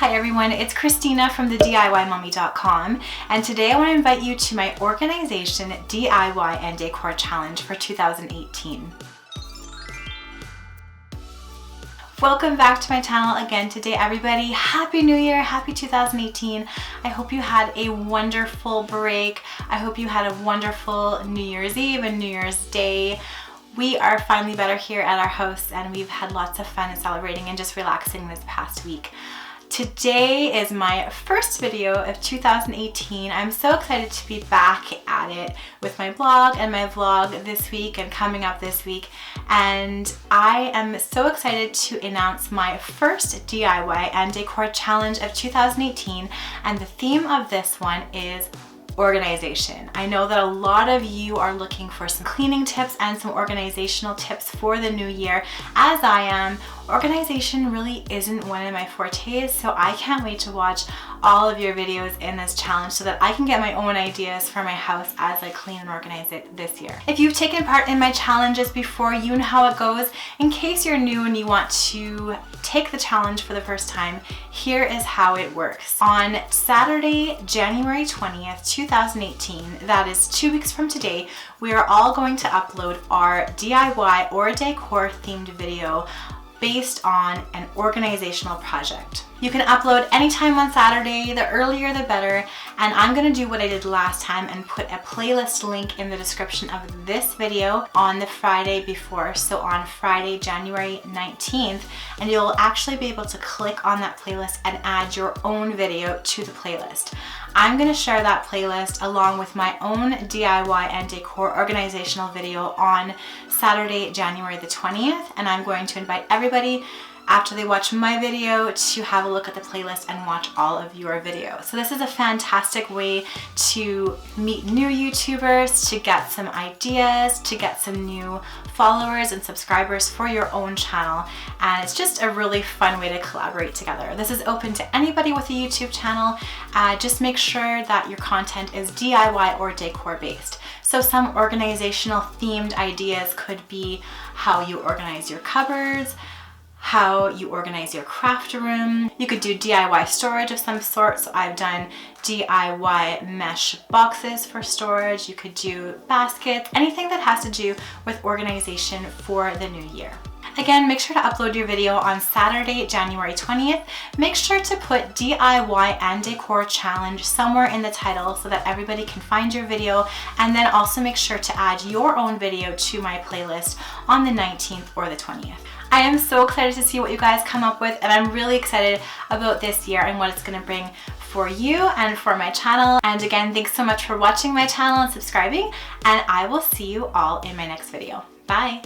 Hi everyone, it's Christina from the DIYmommy.com, and today I want to invite you to my organization, DIY and Decor challenge for 2018. Welcome back to my channel again today, everybody. Happy New Year, happy 2018. I hope you had a wonderful break. I hope you had a wonderful New Year's Eve and New Year's Day. We are finally better here at our house and we've had lots of fun celebrating and just relaxing this past week. Today is my first video of 2018. I'm so excited to be back at it with my blog and my vlog this week and coming up this week. And I am so excited to announce my first DIY and Decor challenge of 2018. And the theme of this one is organization. I know that a lot of you are looking for some cleaning tips and some organizational tips for the new year, as I am. Organization really isn't one of my fortes, so I can't wait to watch all of your videos in this challenge so that I can get my own ideas for my house as I clean and organize it this year. If you've taken part in my challenges before, you know how it goes. In case you're new and you want to take the challenge for the first time, here is how it works. On Saturday, January 20th, 2018, that is 2 weeks from today, we are all going to upload our DIY or Decor themed video based on an organizational project. You can upload anytime on Saturday, the earlier the better, and I'm gonna do what I did last time and put a playlist link in the description of this video on the Friday before, so on Friday, January 19th, and you'll actually be able to click on that playlist and add your own video to the playlist. I'm gonna share that playlist along with my own DIY and Decor organizational video on Saturday, January the 20th, and I'm going to invite everybody after they watch my video to have a look at the playlist and watch all of your videos. So this is a fantastic way to meet new YouTubers, to get some ideas, to get some new followers and subscribers for your own channel, and it's just a really fun way to collaborate together. This is open to anybody with a YouTube channel. Just make sure that your content is DIY or Decor based. So some organizational themed ideas could be how you organize your cupboards, how you organize your craft room. You could do DIY storage of some sort. So I've done DIY mesh boxes for storage. You could do baskets, anything that has to do with organization for the new year. Again, make sure to upload your video on Saturday, January 20th. Make sure to put DIY and Decor challenge somewhere in the title so that everybody can find your video, and then also make sure to add your own video to my playlist on the 19th or the 20th. I am so excited to see what you guys come up with, and I'm really excited about this year and what it's going to bring for you and for my channel. And again, thanks so much for watching my channel and subscribing, and I will see you all in my next video. Bye!